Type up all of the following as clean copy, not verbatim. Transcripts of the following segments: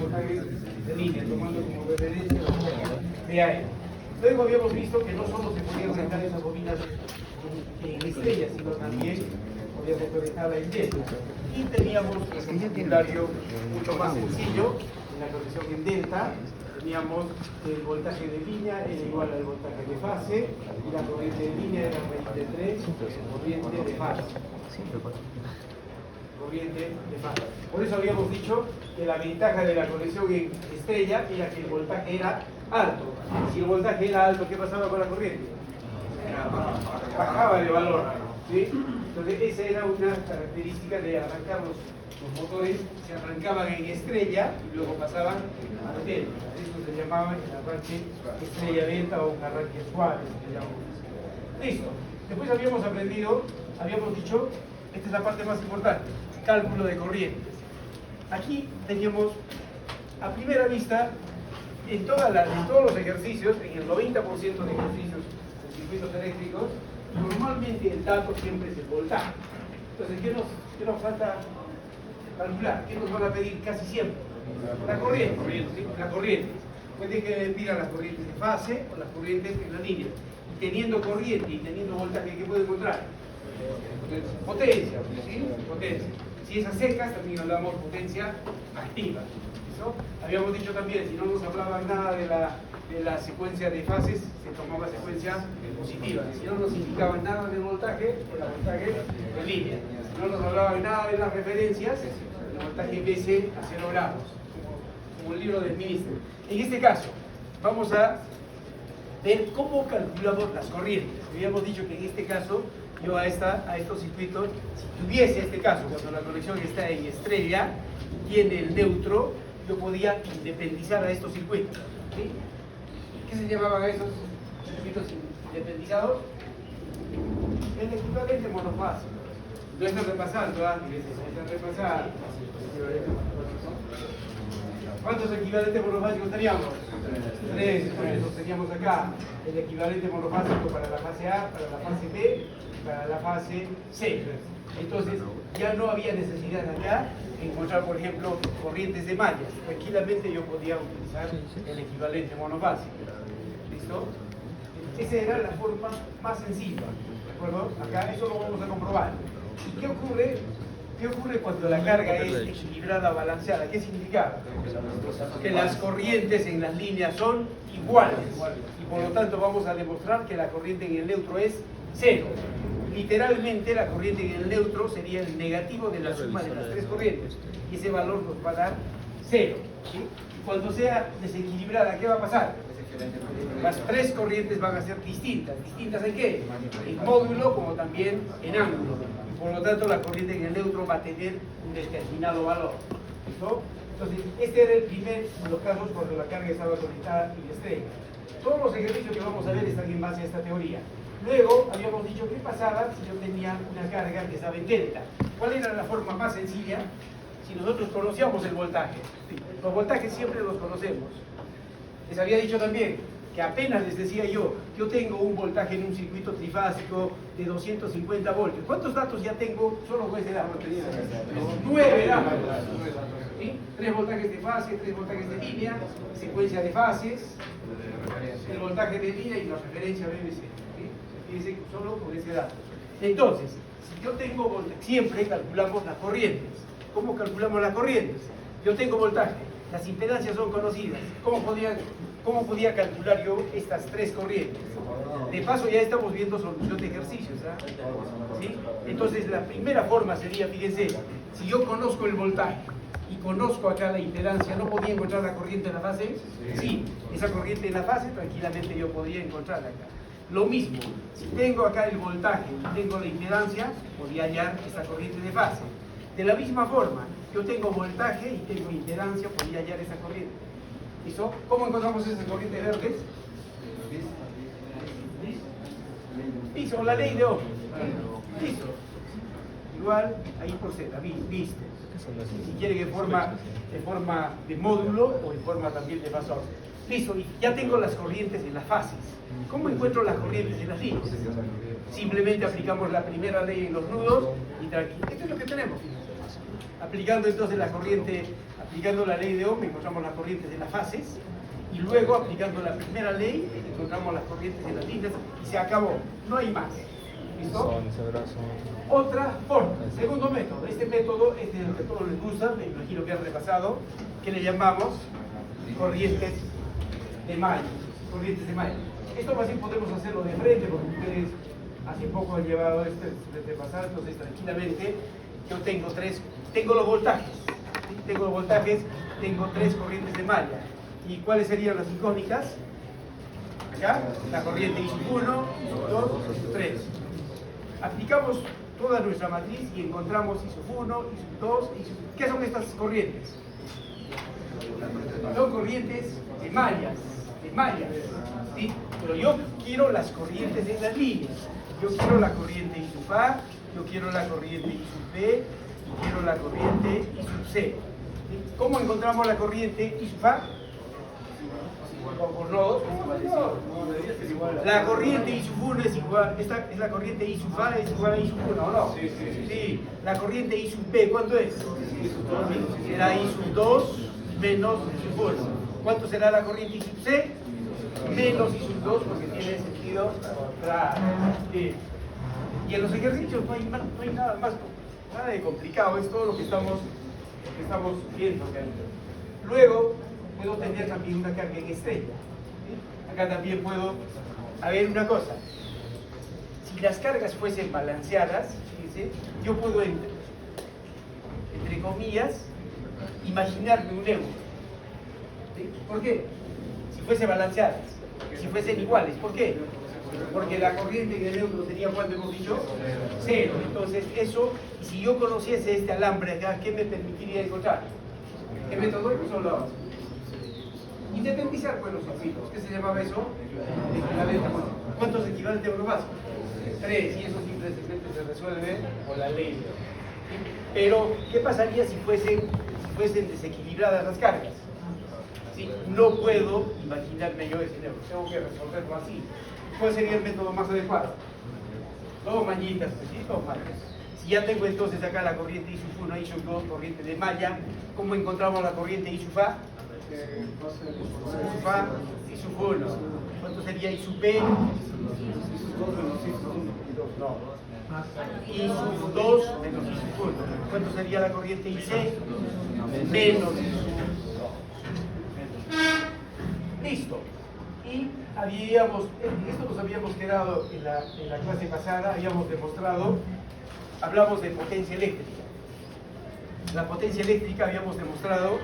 voltajes de línea, tomando como referencia VAE. Luego habíamos visto que no solo se podían conectar esas bobinas en estrellas, sino también podíamos conectarla en delta. Y teníamos un formulario mucho más sencillo, en la conexión en delta. Teníamos el voltaje de línea era igual al voltaje de fase y la corriente de línea era raíz de 3 corriente de fase. Corriente de fase. Por eso habíamos dicho que la ventaja de la conexión en estrella era que el voltaje era alto. Si el voltaje era alto, ¿qué pasaba con la corriente? Bajaba de valor, ¿sí? Entonces esa era una característica de arrancar los motores, se arrancaban en estrella y luego pasaban a delta. Esto se llamaba el arranque estrella delta o un arranque suave, se llamaba. Listo. Después habíamos dicho, esta es la parte más importante, cálculo de corrientes. Aquí teníamos, a primera vista, en todos los ejercicios, en el 90% de ejercicios de circuitos eléctricos, normalmente el dato siempre es el voltaje. Entonces, ¿qué nos falta calcular? ¿Qué nos van a pedir casi siempre? La corriente. ¿Sí? La corriente. Puede que me pidan las corrientes de fase o las corrientes en la línea. Y teniendo corriente y teniendo voltaje, ¿qué puedo encontrar? Potencia. ¿Sí? Potencia. Si es a secas, también hablamos potencia activa. ¿No? Habíamos dicho también, si no nos hablaban nada de la secuencia de fases, se tomaba secuencia positiva. Si no nos indicaban nada del voltaje, era voltaje de línea. Si no nos hablaban nada de las referencias, el voltaje BC a 0 grados, como el libro del ministro. En este caso, vamos a ver cómo calculamos las corrientes. Habíamos dicho que en este caso, yo a estos circuitos, si tuviese este caso, cuando la conexión está en estrella, tiene el neutro, yo podía independizar a estos circuitos. ¿Sí? ¿Qué se llamaban a esos circuitos independizados? El equivalente monofásico. No estoy repasando, ¿Cuántos equivalentes monofásicos teníamos? 3, entonces teníamos acá el equivalente monofásico para la fase A, para la fase B y para la fase C. Entonces ya no había necesidad acá de encontrar, por ejemplo, corrientes de mallas. Tranquilamente yo podía utilizar el equivalente monofásico. ¿Listo? Esa era la forma más sencilla. ¿De acuerdo? Acá eso lo vamos a comprobar. ¿Y qué ocurre? ¿Qué ocurre cuando la carga es equilibrada, balanceada? ¿Qué significa? Que las corrientes en las líneas son iguales. Y por lo tanto vamos a demostrar que la corriente en el neutro es cero. Literalmente la corriente en el neutro sería el negativo de la suma de las tres corrientes. Y ese valor nos va a dar cero. ¿Sí? Y cuando sea desequilibrada, ¿qué va a pasar? Las tres corrientes van a ser distintas. ¿Distintas en qué? En módulo como también en ángulo. Y por lo tanto la corriente en el neutro va a tener un determinado valor. ¿Listo? Entonces, este era el primer de los casos cuando la carga estaba conectada en estrella. Todos los ejercicios que vamos a ver están en base a esta teoría. Luego habíamos dicho qué pasaba si yo tenía una carga que estaba en delta. ¿Cuál era la forma más sencilla? Si nosotros conocíamos el voltaje. Los voltajes siempre los conocemos. Les había dicho también que apenas les decía yo tengo un voltaje en un circuito trifásico de 250 voltios. ¿Cuántos datos ya tengo solo con ese dato? 9 datos. ¿Sí? 3 voltajes de fase, 3 voltajes de línea, secuencia de fases, el voltaje de línea y la referencia BBC. ¿Sí? Fíjense solo con ese dato. Entonces, si yo tengo voltaje, siempre calculamos las corrientes. ¿Cómo calculamos las corrientes? Yo tengo voltaje. Las impedancias son conocidas. ¿Cómo podía calcular yo estas tres corrientes? De paso ya estamos viendo solución de ejercicios. ¿Sí? Entonces la primera forma sería, fíjense, si yo conozco el voltaje y conozco acá la impedancia, ¿no podía encontrar la corriente en la fase? Sí, esa corriente en la fase tranquilamente yo podría encontrarla acá. Lo mismo, si tengo acá el voltaje y tengo la impedancia, podría hallar esta corriente de fase. De la misma forma, yo tengo voltaje y tengo impedancia, podría hallar esa corriente. ¿Listo? ¿Cómo encontramos esas corrientes verdes? Listo, la ley de Ohm. Listo. Igual, ahí por Z, viste. Si quiere que en forma de módulo o en forma también de fasor. Listo, y ya tengo las corrientes en las fases. ¿Cómo encuentro las corrientes en las líneas? Simplemente aplicamos la primera ley en los nudos y tranquilo. Esto es lo que tenemos. Aplicando entonces la corriente aplicando la ley de Ohm encontramos las corrientes de las fases, y luego aplicando la primera ley encontramos las corrientes de las líneas y se acabó, no hay más. ¿Listo? Otra forma, segundo método. Este método es el que a todos les gusta, me imagino que han repasado, que le llamamos corrientes de malla. Corrientes de malla. Esto más bien podemos hacerlo de frente, porque ustedes hace poco han llevado este de pasar, entonces tranquilamente yo tengo los voltajes. ¿Sí? Tengo tres corrientes de malla. ¿Y cuáles serían las icónicas? Acá, la corriente I sub 1, I sub 2, I sub 3. Aplicamos toda nuestra matriz y encontramos I sub 1, I sub 2, I sub... ¿Qué son estas corrientes? Son corrientes de mallas, ¿sí? Pero yo quiero las corrientes de las líneas. Yo quiero la corriente I sub A, yo quiero la corriente I sub B, y quiero la corriente I sub C. ¿Sí? ¿Cómo encontramos la corriente I sub A? Por nodos. La corriente I sub 1 es igual, esta es la corriente I sub A, es igual a I sub 1, ¿o no? Sí. La corriente I sub B, ¿cuánto es? Será I sub 2 menos I sub 1. ¿Cuánto será la corriente I sub C? Menos I sub 2, porque tiene sentido contrario. Sí. Y en los ejercicios no hay nada más, nada de complicado, es todo lo que estamos viendo acá. Luego, puedo tener también una carga en estrella. ¿Sí? Acá también puedo, a ver una cosa, si las cargas fuesen balanceadas, fíjense, yo puedo, entre comillas, imaginarme un neutro. ¿Sí? ¿Por qué? Si fuesen balanceadas, si fuesen iguales, ¿por qué? Porque la corriente en el neutro sería, ¿cuánto hemos dicho? Cero. Entonces eso, si yo conociese este alambre acá, ¿qué me permitiría encontrar? ¿Qué método? Solo independizar los circuitos. ¿Qué se llamaba eso? Equivalente. ¿Cuántos equivalentes monobásicos? 3, y eso simplemente se resuelve con la ley. ¿Sí? Pero, ¿qué pasaría si fuesen desequilibradas las cargas? ¿Sí? No puedo imaginarme yo ese neutro, tengo que resolverlo así. ¿Cuál sería el método más adecuado? Dos mallitas, ¿sí? Dos mallas. Si ya tengo entonces acá la corriente I sub 1, I sub 2, corriente de malla, ¿cómo encontramos la corriente I sub A? I sub A, I sub 1. ¿Cuánto sería I sub B? No. I sub 2 menos I sub 1. ¿Cuánto sería la corriente IC? Menos I sub 2. Listo. Y esto nos habíamos quedado en la clase pasada, habíamos demostrado, hablamos de potencia eléctrica. La potencia eléctrica habíamos demostrado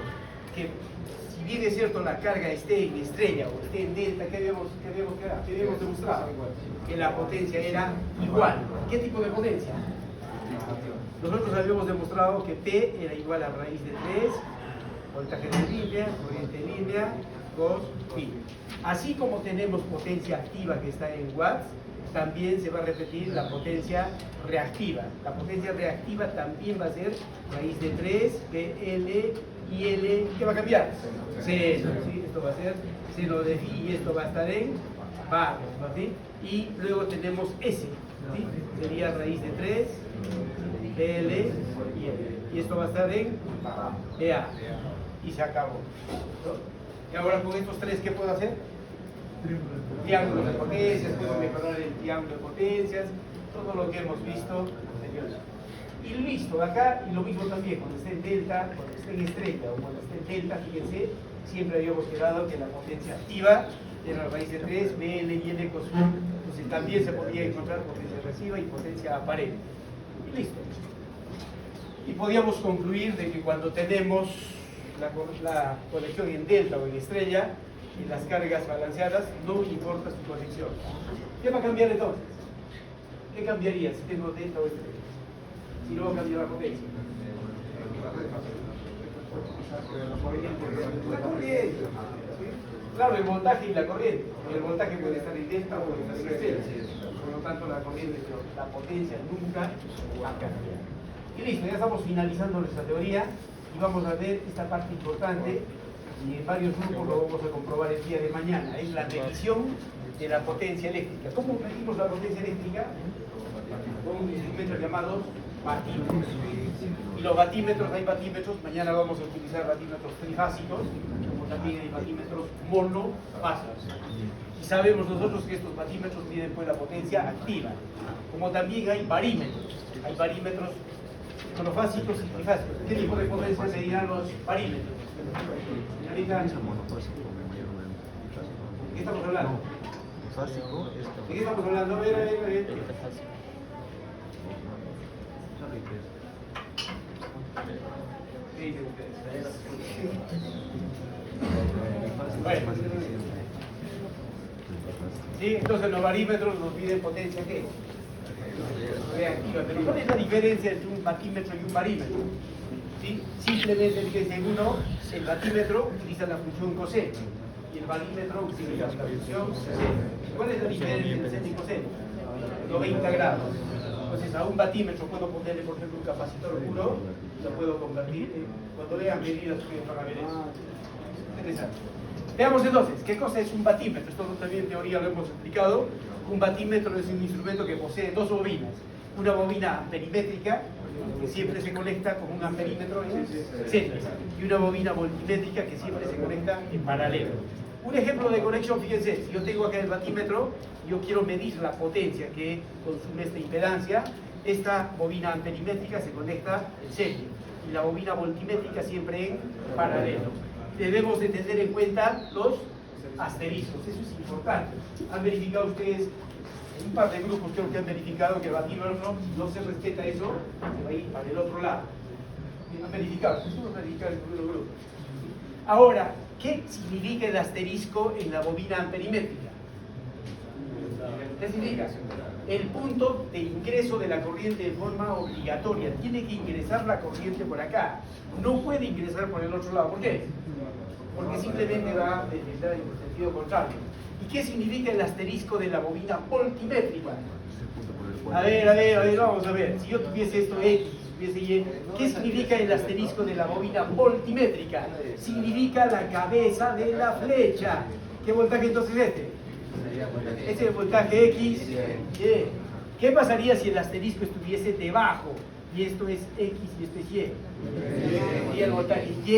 que, si bien es cierto la carga esté en estrella o esté en delta, ¿qué habíamos demostrado? Que la potencia era igual. ¿Qué tipo de potencia? Nosotros habíamos demostrado que P era igual a raíz de 3, voltaje de línea, corriente de línea, cos pi. Así como tenemos potencia activa que está en watts, también se va a repetir la potencia reactiva. La potencia reactiva también va a ser raíz de 3, PL y L. ¿Qué va a cambiar? Seno, ¿sí? Esto va a ser seno de phi y esto va a estar en bar, ¿sí? Y luego tenemos S, ¿sí? Sería raíz de 3, PL y L. Y esto va a estar en EA. Y se acabó. ¿No? Y ahora con estos tres, ¿qué puedo hacer? Triángulos de potencias, puedo mejorar el triángulo de potencias, todo lo que hemos visto anteriormente. Y listo, acá, y lo mismo también, cuando esté en delta, cuando esté en estrella o cuando esté en delta, fíjense, siempre habíamos quedado que la potencia activa era la raíz de 3, BL y L cos. Entonces también se podía encontrar potencia reactiva y potencia aparente. Y listo. Y podíamos concluir de que cuando tenemos la conexión en delta o en estrella y las cargas balanceadas, no importa su conexión. ¿Qué va a cambiar entonces? ¿Qué cambiaría si tengo delta o estrella? Si no va a cambiar la potencia. La corriente. ¿Sí? Claro, el voltaje y la corriente. El voltaje puede estar en delta o puede estar en estrella. Por lo tanto, la corriente, la potencia nunca va a cambiar. Y listo, ya estamos finalizando nuestra teoría. Y vamos a ver esta parte importante, y en varios grupos lo vamos a comprobar el día de mañana, es la medición de la potencia eléctrica. ¿Cómo medimos la potencia eléctrica? Con instrumentos llamados watímetros. Y los batímetros, hay batímetros, mañana vamos a utilizar batímetros trifásicos, como también hay batímetros monofásicos. Y sabemos nosotros que estos batímetros tienen pues la potencia activa. Como también hay barímetros monofásicos y trifásicos. ¿Qué tipo de potencia serían los barímetros? Señorita, ¿de qué estamos hablando? ¿De qué estamos hablando? A ver. ¿Qué dicen ustedes? Bueno. ¿Sí? Entonces los barímetros nos miden potencia, ¿qué? Reactiva. Pero ¿cuál es la diferencia entre un batímetro y un barímetro? ¿Sí? Simplemente fíjense, el batímetro utiliza la función coseno y el barímetro utiliza la función seno. ¿Cuál es la diferencia entre seno y coseno? 90 grados. Entonces a un batímetro puedo ponerle, por ejemplo, un capacitor puro, lo puedo convertir. Cuando lean medidas ustedes van a ver eso. Interesante. Veamos entonces, ¿qué cosa es un batímetro? Esto también en teoría lo hemos explicado. Un batímetro es un instrumento que posee dos bobinas. Una bobina amperimétrica, que siempre se conecta con un amperímetro en serie, y una bobina voltimétrica que siempre se conecta en paralelo. Un ejemplo de conexión, fíjense, si yo tengo acá el batímetro, yo quiero medir la potencia que consume esta impedancia, esta bobina amperimétrica se conecta en serie, y la bobina voltimétrica siempre en paralelo. Debemos de tener en cuenta los asteriscos, eso es importante. ¿Han verificado ustedes? En un par de grupos creo que han verificado que el batímetro no se respeta eso, se va a ir para el otro lado. Han verificado, eso lo verificaron en algunos grupos. Ahora, ¿qué significa el asterisco en la bobina amperimétrica? ¿Qué significa? El punto de ingreso de la corriente de forma obligatoria. Tiene que ingresar la corriente por acá. No puede ingresar por el otro lado. ¿Por qué? Porque simplemente va en el sentido contrario. ¿Y qué significa el asterisco de la bobina voltimétrica? A ver, vamos a ver. Si yo tuviese esto X, tuviese Y, ¿qué significa el asterisco de la bobina voltimétrica? Significa la cabeza de la flecha. ¿Qué voltaje entonces es este? Este es el voltaje X, Y. ¿Qué pasaría si el asterisco estuviese debajo? Y esto es X y esto es Y. Sería el voltaje Y,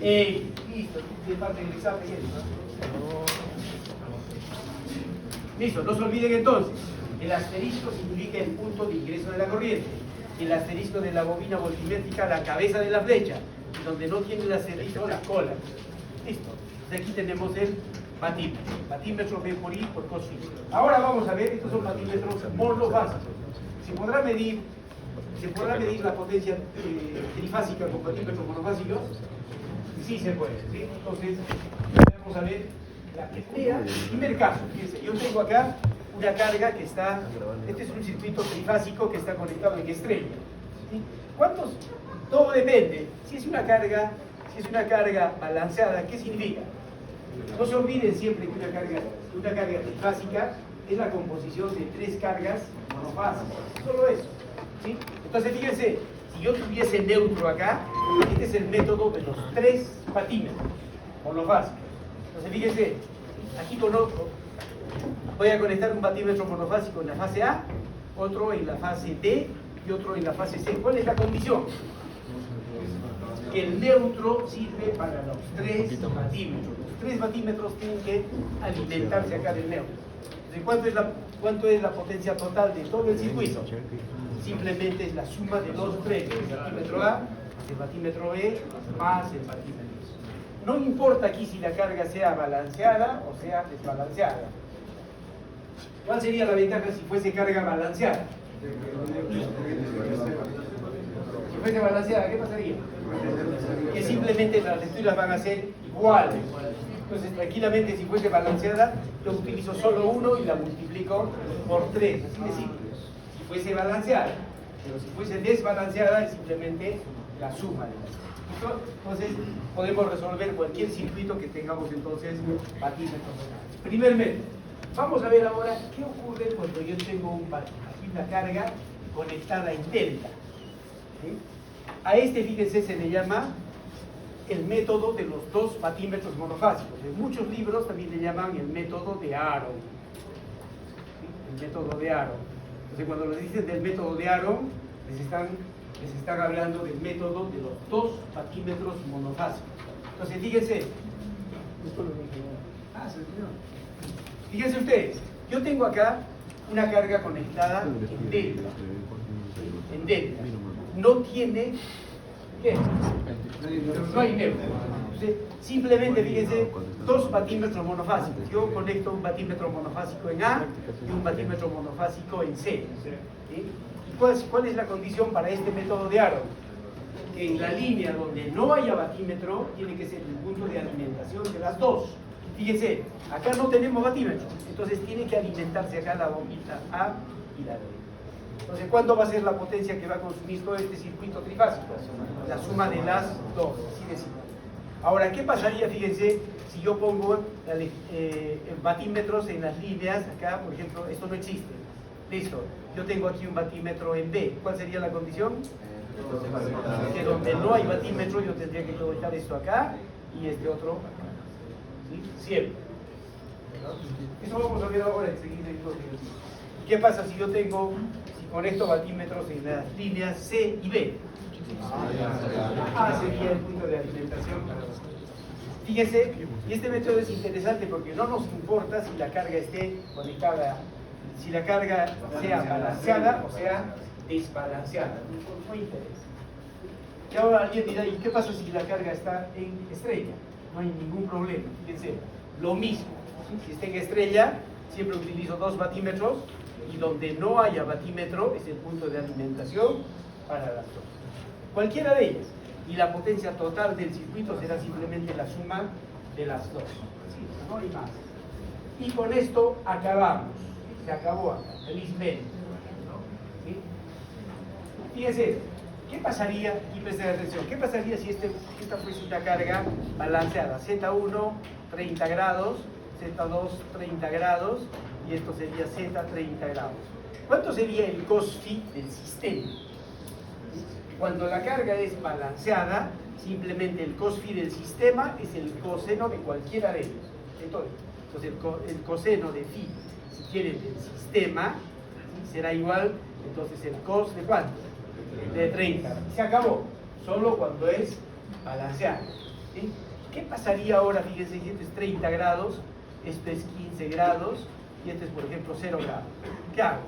X. Listo, de parte del examen. Listo, no se olviden entonces. El asterisco significa el punto de ingreso de la corriente. El asterisco de la bobina voltimétrica, la cabeza de la flecha. Y donde no tiene el asterisco, la cola. Listo. Entonces aquí tenemos el batímetro. Batímetro B por I por cos phi. Ahora vamos a ver, estos son batímetros monofásicos. ¿Se podrá medir la potencia trifásica con batímetros monofásicos? Sí se puede, ¿sí? Entonces, vamos a ver el primer caso. Fíjense, yo tengo acá una carga que está, este es un circuito trifásico que está conectado en estrella. ¿Sí? ¿Cuántos? Todo depende. Si es una carga balanceada, ¿qué significa? No se olviden siempre que una carga trifásica es la composición de tres cargas monofásicas. Solo eso. ¿Sí? Entonces fíjense, si yo tuviese neutro acá, este es el método de los tres batímetros monofásicos. Entonces fíjense, aquí con otro voy a conectar un batímetro monofásico en la fase A, otro en la fase D y otro en la fase C. ¿Cuál es la condición? Que el neutro sirve para los tres batímetros. Los tres batímetros tienen que alimentarse acá del neutro. Entonces, ¿cuánto es la potencia total de todo el circuito? Simplemente es la suma de los tres, el batímetro A, el batímetro B, más el batímetro C. No importa aquí si la carga sea balanceada o sea desbalanceada. ¿Cuál sería la ventaja si fuese carga balanceada? Si fuese balanceada, ¿qué pasaría? Que simplemente las lecturas van a ser iguales. Entonces, tranquilamente, si fuese balanceada, yo utilizo solo uno y la multiplico por 3. Así de simple. Si fuese balanceada. Pero si fuese desbalanceada, es simplemente la suma de las. Entonces, podemos resolver cualquier circuito que tengamos entonces batímetros. Primer método. Vamos a ver ahora qué ocurre cuando yo tengo una carga conectada en delta. ¿Sí? A este, fíjense, se le llama el método de los dos batímetros monofásicos. En muchos libros también le llaman el método de Aaron. ¿Sí? El método de Aaron. Entonces, cuando les dicen del método de Aaron, les están Les están hablando del método de los 2 batímetros monofásicos. Entonces, fíjense. Fíjense ustedes, yo tengo acá una carga conectada en delta. En delta. No tiene... ¿Qué? No hay neutro. Entonces, simplemente fíjense, 2 batímetros monofásicos. Yo conecto un batímetro monofásico en A y un batímetro monofásico en C. ¿Sí? ¿Cuál es la condición para este método de Aaron? Que en la línea donde no haya batímetro tiene que ser el punto de alimentación de las 2. Fíjense, acá no tenemos batímetro, entonces tiene que alimentarse acá la bombita A y la B. Entonces, ¿cuánto va a ser la potencia que va a consumir todo este circuito trifásico? La suma de las 2, así de simple. Ahora, ¿qué pasaría, fíjense, si yo pongo batímetros en las líneas? Acá, por ejemplo, esto no existe. Listo, yo tengo aquí un batímetro en B. ¿Cuál sería la condición? Que donde no hay batímetro yo tendría que conectar esto acá y este otro acá. ¿Sí? Siempre. Eso vamos a ver ahora enseguida. ¿Qué pasa si yo conecto batímetros en las líneas C y B? A sería el punto de alimentación para los... Fíjense, y este método es interesante porque no nos importa si la carga esté conectada, si la carga sea balanceada o sea desbalanceada, no interesa. Y ahora alguien dirá, ¿y qué pasa si la carga está en estrella? No hay ningún problema, fíjense, lo mismo. Si está en estrella, siempre utilizo 2 batímetros y donde no haya batímetro es el punto de alimentación para las 2. Cualquiera de ellas. Y la potencia total del circuito será simplemente la suma de las 2. Sí, no hay más. Y con esto acabamos. Se acabó acá, felizmente. ¿Sí? Fíjense, ¿qué pasaría, y presten atención, qué pasaría si esta fuese una carga balanceada? Z1, 30 grados, Z2, 30 grados, y esto sería Z, 30 grados. ¿Cuánto sería el cos phi del sistema? Cuando la carga es balanceada, simplemente el cos phi del sistema es el coseno de cualquiera de ellos. Entonces el coseno de phi, si quieren, del sistema, será igual, entonces el cos de ¿cuánto? De 30. Se acabó, solo cuando es balanceada. ¿Sí? ¿Qué pasaría ahora? Fíjense, si esto es 30 grados, esto es 15 grados, y este es, por ejemplo, 0 grados. ¿Qué hago?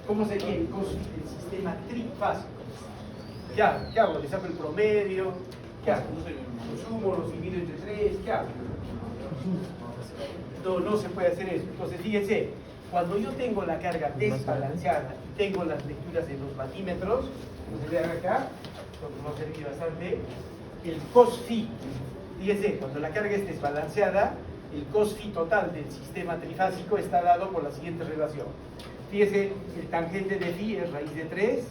¿Cómo sería el cos phi del sistema trifásico? ¿Qué hago? ¿Qué hago? ¿Le saco el promedio? ¿Qué hago? ¿Lo sumo? ¿Lo divido entre 3? ¿Qué hago? No se puede hacer eso. Entonces, fíjense, cuando yo tengo la carga desbalanceada y tengo las lecturas en los batímetros, como se vean acá, no sé qué bastante, el cos phi, fíjense, cuando la carga es desbalanceada, el cos phi total del sistema trifásico está dado por la siguiente relación. Fíjense, el tangente de phi es raíz de 3,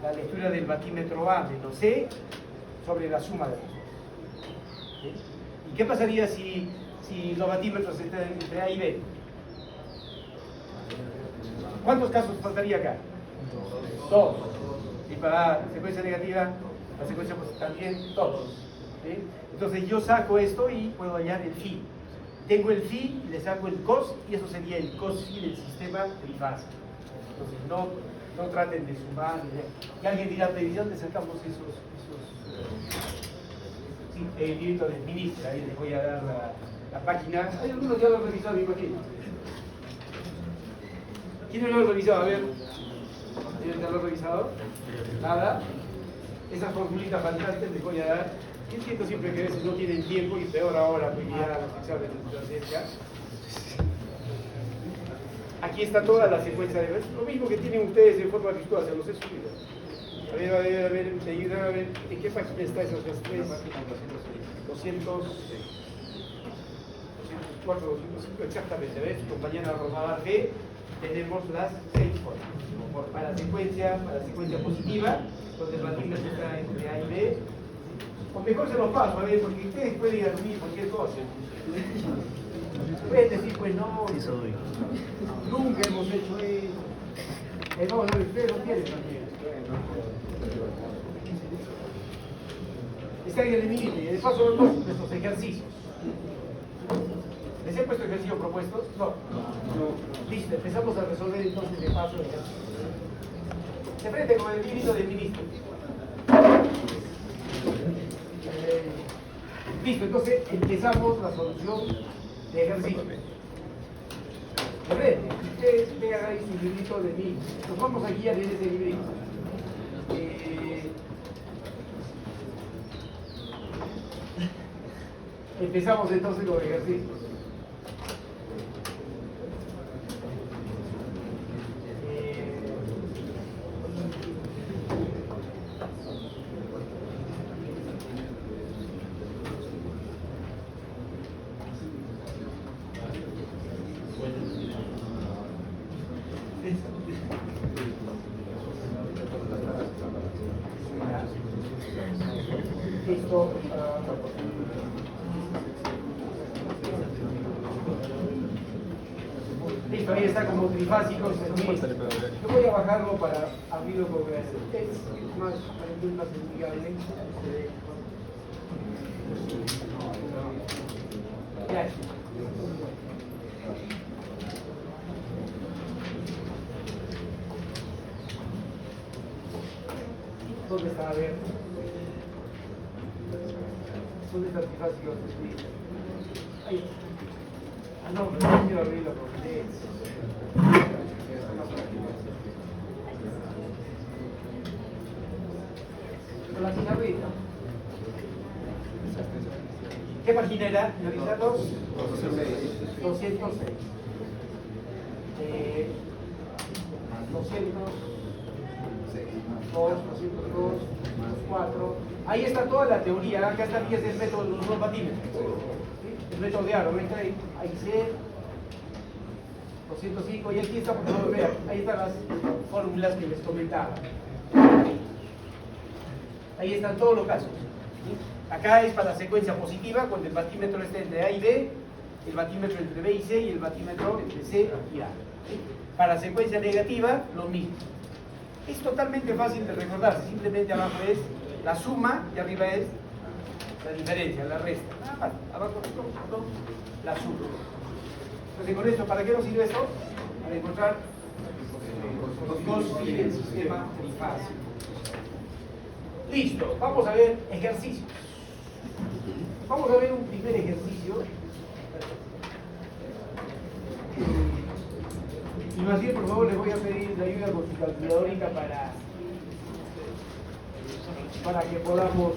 la lectura del batímetro A menos C sobre la suma de los dos. ¿Sí? ¿Y qué pasaría si los batímetros están entre A y B? ¿Cuántos casos faltaría acá? 2. Y para secuencia negativa, la secuencia positiva también 2. ¿Sí? Entonces yo saco esto y puedo hallar el phi. Tengo el phi y le saco el cos, y eso sería el cos phi del sistema trifásico. Entonces no traten de sumar. Y alguien dirá, ¿de dónde sacamos esos sí, el libro del ministro? Ahí les voy a dar la página. Hay algunos ya lo han revisado, me imagino. ¿Quién lo ha revisado? A ver. ¿Quién ya lo ha revisado? Nada. Esas formulitas fantásticas les voy a dar. Yo siento siempre que a veces no tienen tiempo, y peor ahora, porque ya los exámenes de docencia. Aquí está toda la secuencia de... Lo mismo que tienen ustedes en forma virtual, se los he subido. A ver, te ayudan a ver en qué página está esos 3. 204, 205, exactamente. ¿Ves? Compañera Rosada G, tenemos las 6 formas. Para secuencia positiva, donde el batímetro está entre A y B. O mejor se los paso, a ver, porque ustedes pueden asumir cualquier cosa. Pueden decir, pues no, nunca hemos hecho eso. No, ustedes lo tienen también. Está en el límite, y de paso los nuestros ejercicios. ¿Les he puesto ejercicios propuestos? No. Listo, empezamos a resolver entonces de paso el ejercicio. de frente con el librito del ministro. Listo, entonces empezamos la solución de ejercicio. De frente, ustedes vean ahí su librito de mí. Nos vamos aquí a leer ese librito. Empezamos entonces con el ejercicio. Listo. Listo, ahí está como trifásico. Yo voy a bajarlo para abrirlo con es más amigable. Ya. ¿Dónde está? A ver. ¿Dónde está el trifásico? Ahí. Ah, no, pero no quiero abrirlo porque con la cigarrita. ¿Qué página era? ¿Señorita? 206. 206. 202, 4. Ahí está toda la teoría. Acá está aquí es el método de los dos batímetros. ¿Sí? El método de Aro. Ahí C, 205. Y aquí está, por favor, vean. Ahí están las fórmulas que les comentaba. Ahí están todos los casos. ¿Sí? Acá es para la secuencia positiva, cuando el batímetro está entre A y B, el batímetro entre B y C y el batímetro entre C y A. ¿Sí? Para la secuencia negativa, lo mismo. Es totalmente fácil de recordarse, simplemente abajo es la suma y arriba es la diferencia, la resta. Nada más, abajo es todo, la suma. Entonces, con esto, ¿para qué nos sirve esto? Para encontrar los dos del sistema trifásico. Listo, vamos a ver ejercicios. Vamos a ver un primer ejercicio. Y más bien, por favor, les voy a pedir la ayuda con su calculadorita para que podamos